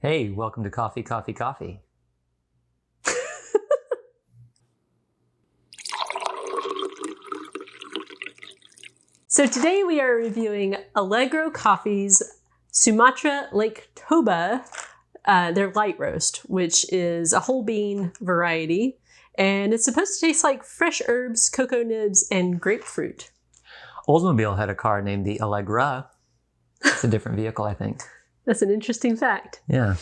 Hey, welcome to Coffee, Coffee, Coffee. So today we are reviewing Allegro Coffee's Sumatra Lake Toba, their light roast, which is a whole bean variety. And it's supposed to taste like fresh herbs, cocoa nibs, and grapefruit. Oldsmobile had a car named the Allegro. It's a different vehicle, I think. That's an interesting fact. Yeah.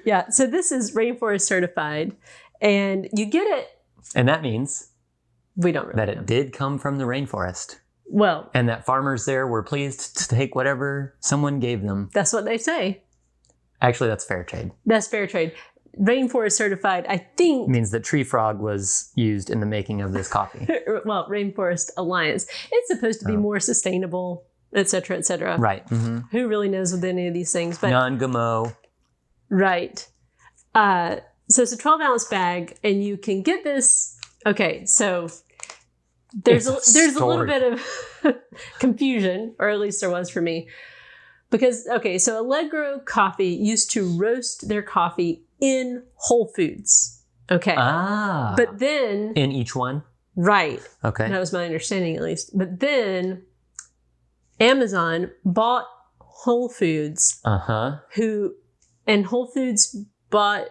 Yeah, so this is rainforest certified, and you get it. And that means we don't really that know. it did come from the rainforest. Well, and that farmers there were pleased to take whatever someone gave them. That's what they say. Actually, that's fair trade. That's fair trade. Rainforest certified, I think. Means that tree frog was used in the making of this coffee. Well, Rainforest Alliance. It's supposed to be more sustainable, et cetera, et cetera. Right. Mm-hmm. Who really knows with any of these things? But non-GMO. Right. So it's a 12-ounce bag, and you can get this. Okay, so there's a little bit of confusion, or at least there was for me. Because, okay, so Allegro Coffee used to roast their coffee in Whole Foods. Okay. Ah. But then... in each one? Right. Okay. That was my understanding, at least. But then Amazon bought Whole Foods. Uh-huh. And Whole Foods bought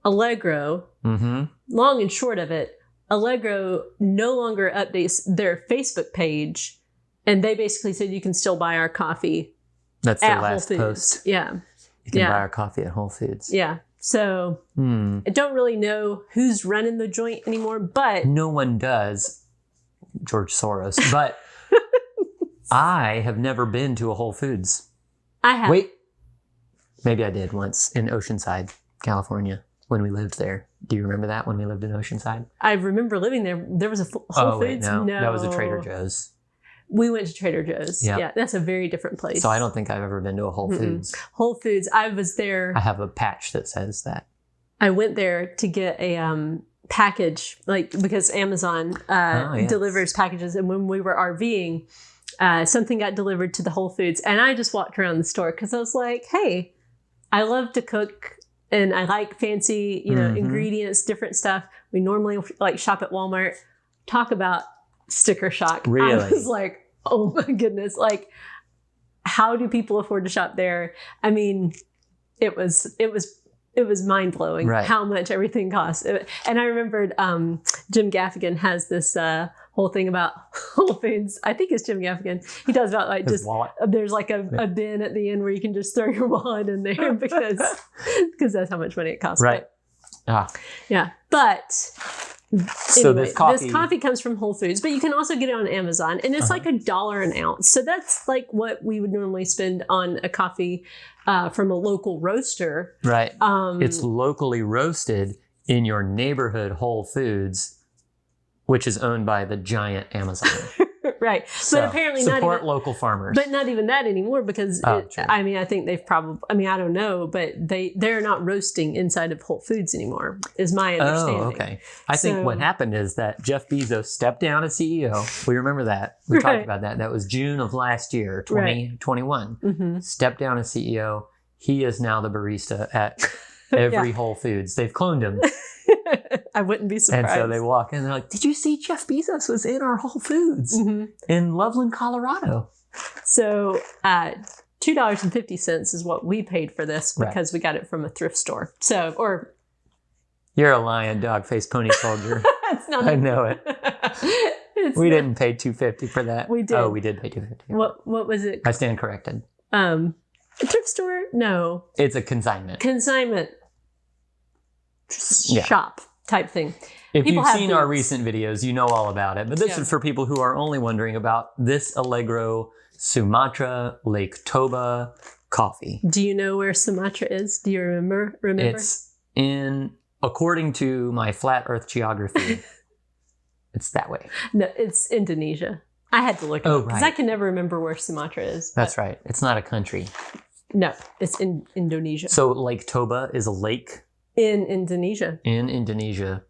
Allegro. Mm-hmm. Long and short of it, Allegro no longer updates their Facebook page. And they basically said you can still buy our coffee. That's their last post. Yeah. You can buy our coffee at Whole Foods. Yeah. So I don't really know who's running the joint anymore, but... No one does, George Soros. But I have never been to a Whole Foods. I have. Wait. Maybe I did once in Oceanside, California, when we lived there. Do you remember that when we lived in Oceanside? I remember living there. There was a Whole Foods. No. That was a Trader Joe's. We went to Trader Joe's. Yep. Yeah, that's a very different place. So I don't think I've ever been to a Whole Foods. Whole Foods, I was there. I have a patch that says that. I went there to get a package, because Amazon delivers packages. And when we were RVing, something got delivered to the Whole Foods. And I just walked around the store because I was like, hey, I love to cook and I like fancy, ingredients, different stuff. We normally shop at Walmart. Talk about sticker shock. Really? I was like, oh my goodness. How do people afford to shop there? I mean, it was mind blowing how much everything costs. And I remembered Jim Gaffigan has this whole thing about Whole Foods. I think it's Jim Gaffigan. He talks about there's a bin at the end where you can just throw your wallet in there because that's how much money it costs. Right. Yeah. But so anyway, this coffee comes from Whole Foods, but you can also get it on Amazon, and it's like $1 an ounce. So that's like what we would normally spend on a coffee from a local roaster. Right. It's locally roasted in your neighborhood Whole Foods, which is owned by the giant Amazon. Right. So, but apparently support local farmers. But not even that anymore because, I think they've probably, I don't know, but they're not roasting inside of Whole Foods anymore, is my understanding. Oh, okay. I think what happened is that Jeff Bezos stepped down as CEO. We remember that. We talked about that. That was June of last year, 2021. Mm-hmm. Stepped down as CEO. He is now the barista at every Whole Foods. They've cloned him. I wouldn't be surprised. And so they walk in and they're like, did you see Jeff Bezos was in our Whole Foods in Loveland, Colorado? So $2.50 is what we paid for this because we got it from a thrift store. You're a lion, dog-faced pony soldier. I know it. We didn't pay $2.50 for that. We did. Oh, we did pay $2.50. What was it? I stand corrected. A thrift store? No. It's a consignment. Shop type thing. If you've seen our recent videos, you know all about it. But this is for people who are only wondering about this Allegro Sumatra Lake Toba coffee. Do you know where Sumatra is? Do you remember? It's according to my flat earth geography, it's that way. No, it's Indonesia. I had to look it up because I can never remember where Sumatra is. That's right. It's not a country. No, it's in Indonesia. So Lake Toba is a lake? In Indonesia. In Indonesia.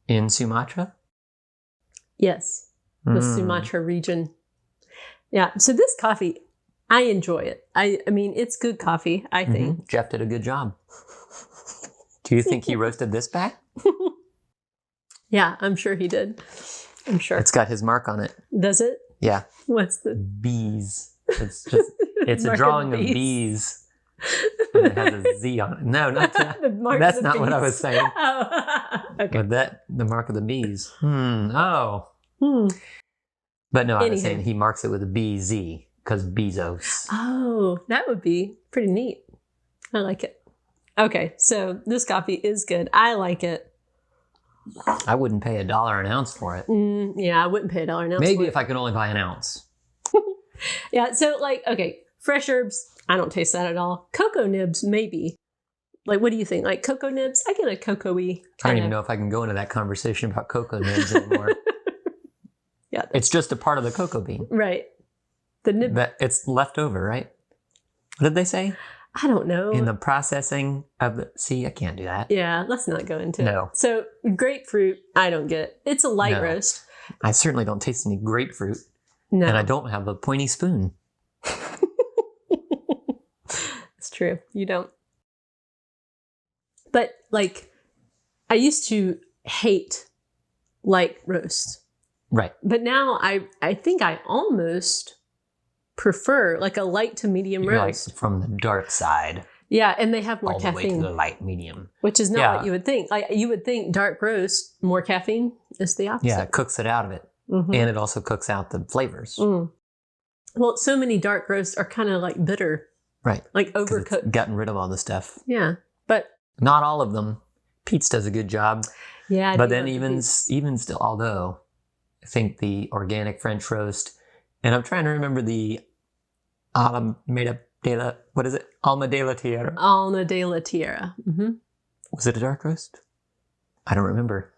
In Sumatra? Yes. The Sumatra region. Yeah. So this coffee, I enjoy it. I mean, it's good coffee, I think. Jeff did a good job. Do you think he roasted this back? Yeah, I'm sure he did. I'm sure. It's got his mark on it. Does it? Yeah. What's the... Bees. It's just, it's a drawing of bees. And it has a Z on it. No, not that. That's not what I was saying. Oh. Okay. But the mark of the bees. Oh. But no, I was saying he marks it with a BZ because Bezos. Oh, that would be pretty neat. I like it. Okay, so this coffee is good. I like it. I wouldn't pay $1 an ounce for it. Yeah, I wouldn't pay $1 an ounce. Maybe if I could only buy an ounce. Yeah, so like, okay, fresh herbs, I don't taste that at all. Cocoa nibs, maybe. Like, what do you think? Like cocoa nibs? I get a cocoa-y. I don't even know if I can go into that conversation about cocoa nibs anymore. Yeah, it's just a part of the cocoa bean. Right. The nib. It's left over, right? What did they say? I don't know. In the processing of the... See, I can't do that. Yeah, let's not go into No. it. So grapefruit, I don't get. It's a light roast. I certainly don't taste any grapefruit. No. And I don't have a pointy spoon. It's true. You don't. But like, I used to hate light roast. Right. But now I think I almost prefer like a light to medium roast. Like from the dark side. Yeah, and they have more all caffeine. The way to the light medium. Which is not what you would think. Like you would think dark roast, more caffeine. Is the opposite. Yeah, it cooks it out of it. And it also cooks out the flavors. Well, so many dark roasts are kind of like bitter. Right. Like overcooked. It's gotten rid of all the stuff. Yeah. But not all of them. Pete's does a good job. Yeah. But then even still, although I think the organic French roast, and I'm trying to remember the Alma de la Tierra. Alma de la Tierra. Was it a dark roast? I don't remember.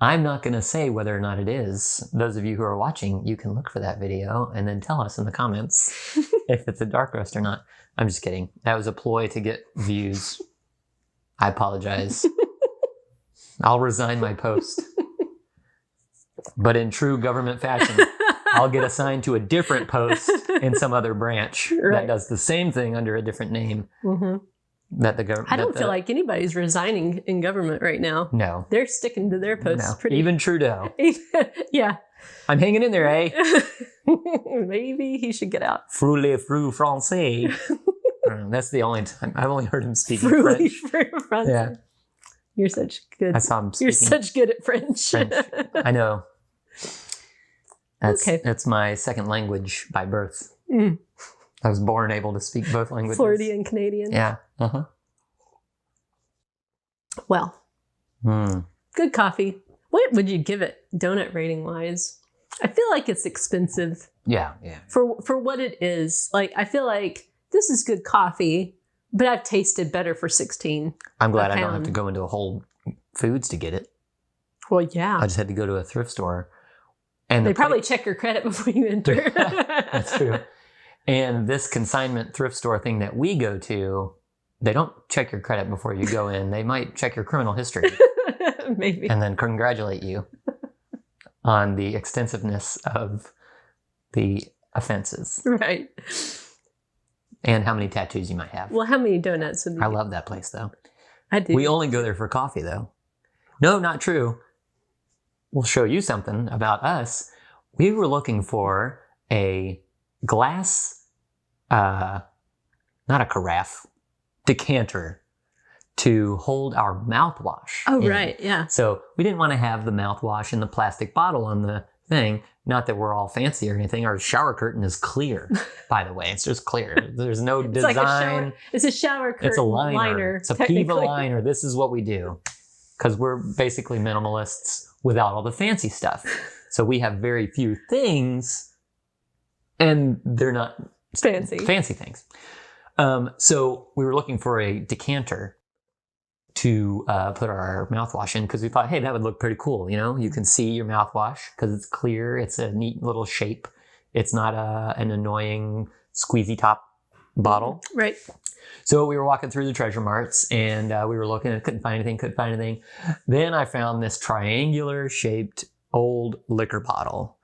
I'm not going to say whether or not it is. Those of you who are watching, you can look for that video and then tell us in the comments if it's a dark roast or not. I'm just kidding. That was a ploy to get views. I apologize. I'll resign my post. But in true government fashion, I'll get assigned to a different post in some other branch that does the same thing under a different name. That the government. I don't feel like anybody's resigning in government right now. No. They're sticking to their posts. No. Even Trudeau. Yeah. I'm hanging in there, eh? Maybe he should get out. Frou français. That's the only time. I've only heard him speak French. Français. Yeah. You're such good. I saw him speaking. You're such good at French. I know. That's my second language by birth. I was born able to speak both languages. Floridian Canadian. Yeah. Well, good coffee. What would you give it, donut rating wise? I feel like it's expensive. Yeah. For what it is, like I feel like this is good coffee, but I've tasted better for 16. I'm glad I don't have to go into a Whole Foods to get it. Well, yeah. I just had to go to a thrift store, and they probably check your credit before you enter. That's true. And this consignment thrift store thing that we go to, they don't check your credit before you go in. They might check your criminal history. Maybe. And then congratulate you on the extensiveness of the offenses. Right. And how many tattoos you might have. Well, how many donuts would you I love that place, though. I do. We only go there for coffee, though. No, not true. We'll show you something about us. We were looking for a glass, not a carafe, decanter to hold our mouthwash. Oh, in. right, yeah. So we didn't want to have the mouthwash in the plastic bottle on the thing. Not that we're all fancy or anything. Our shower curtain is clear, by the way. It's just clear. There's no design. Like it's a shower curtain. It's a liner. It's a Piva liner. This is what we do. Because we're basically minimalists without all the fancy stuff. So we have very few things, and they're not fancy things. So we were looking for a decanter to put our mouthwash in because we thought, hey, that would look pretty cool. You know, you can see your mouthwash because it's clear. It's a neat little shape. It's not an annoying squeezy top bottle. Right. So we were walking through the treasure marts and we were looking and couldn't find anything. Then I found this triangular shaped old liquor bottle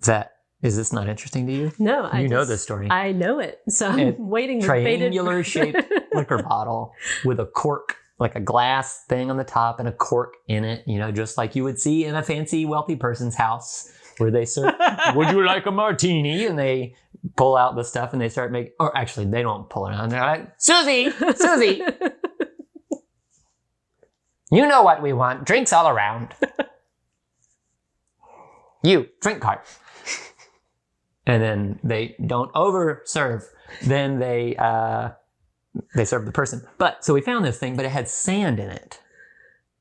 that Is this not interesting to you? No, you know this story. I know it. So I'm waiting with triangular shaped liquor bottle with a cork, like a glass thing on the top and a cork in it, you know, just like you would see in a fancy wealthy person's house where they serve, would you like a martini? And they pull out the stuff and they start making, or actually they don't pull it out. They're like, Susie, you know what we want. Drinks all around. You, drink cart. And then they don't over serve. Then they serve the person. But so we found this thing, but it had sand in it.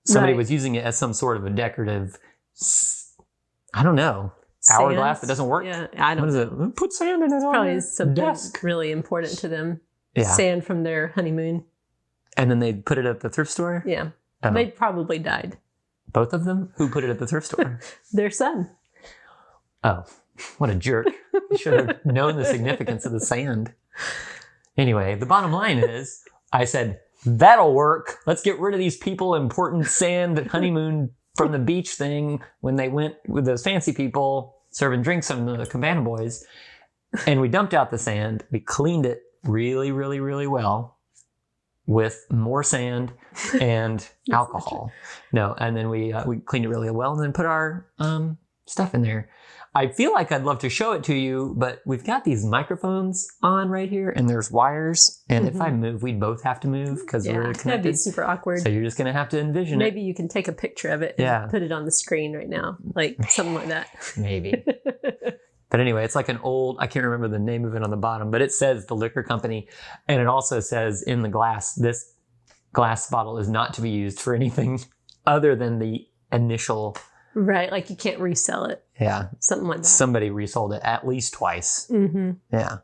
Somebody was using it as some sort of a decorative, I don't know, hourglass that doesn't work. Yeah, I don't know. What is it? Put sand in it. It's probably something really important to them. Yeah. Sand from their honeymoon. And then they put it at the thrift store? Yeah. They probably died. Both of them? Who put it at the thrift store? Their son. Oh. What a jerk. You should have known the significance of the sand. Anyway, the bottom line is, I said, that'll work. Let's get rid of these people important sand honeymoon from the beach thing when they went with those fancy people serving drinks on the Cabana Boys. And we dumped out the sand. We cleaned it really, really, really well with more sand and alcohol. No, and then we cleaned it really well and then put our stuff in there. I feel like I'd love to show it to you, but we've got these microphones on right here, and there's wires. And if I move, we'd both have to move because we're connected. That'd be super awkward. So you're just going to have to envision Maybe you can take a picture of it and put it on the screen right now, like something like that. Maybe. But anyway, it's like an old, I can't remember the name of it on the bottom, but it says the liquor company. And it also says in the glass, this glass bottle is not to be used for anything other than the initial. Right, like you can't resell it. Yeah. Something like that. Somebody resold it at least twice. Mm-hmm. Yeah.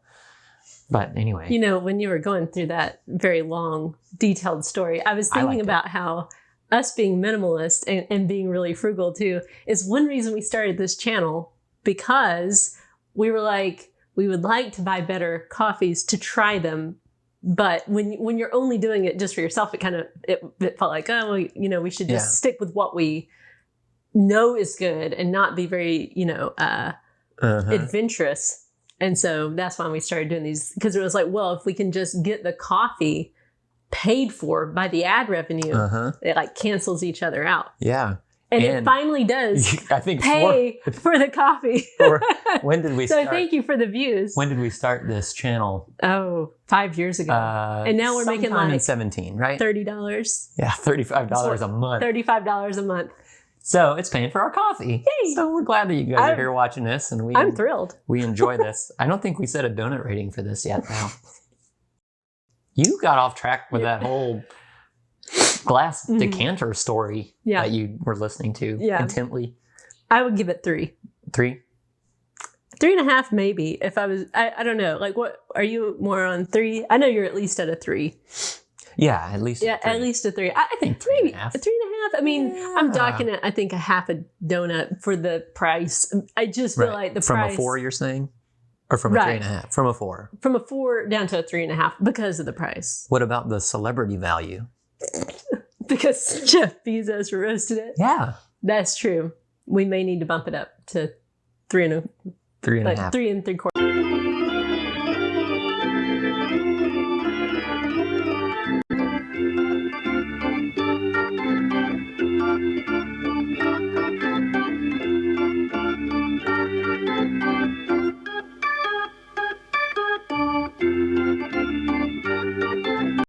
But anyway. You know, when you were going through that very long, detailed story, I was thinking about how us being minimalist and being really frugal too is one reason we started this channel, because we were like, we would like to buy better coffees to try them. But when you're only doing it just for yourself, it felt like, oh, well, you know, we should just stick with what we know is good and not be very, adventurous. And so that's why we started doing these, because it was like, well, if we can just get the coffee paid for by the ad revenue, it like cancels each other out. Yeah. And it finally does I think pay for the coffee. When did we start? So thank you for the views. When did we start this channel? Oh, 5 years ago. And now we're making like in 17, right? $30. Yeah, $35 a month. $35 a month. So it's paying for our coffee. Yay. So we're glad that you guys are here watching this, and I'm thrilled. We enjoy this. I don't think we set a donut rating for this yet. Now you got off track with that whole glass decanter story that you were listening to intently. I would give it 3. 3? 3.5 maybe. If I was, I don't know. Like, what are you more on 3? I know you're at least at a 3. Yeah, at least. Yeah, at least a 3. I think 3.5. 3.5. I mean, I'm docking it. I think a half a donut for the price. I just feel like the from price. From a 4, you're saying, or from a 3.5? From a 4. From a 4 down to a 3.5 because of the price. What about the celebrity value? Because Jeff Bezos roasted it. Yeah, that's true. We may need to bump it up to 3.5. 3.5. 3 3/4.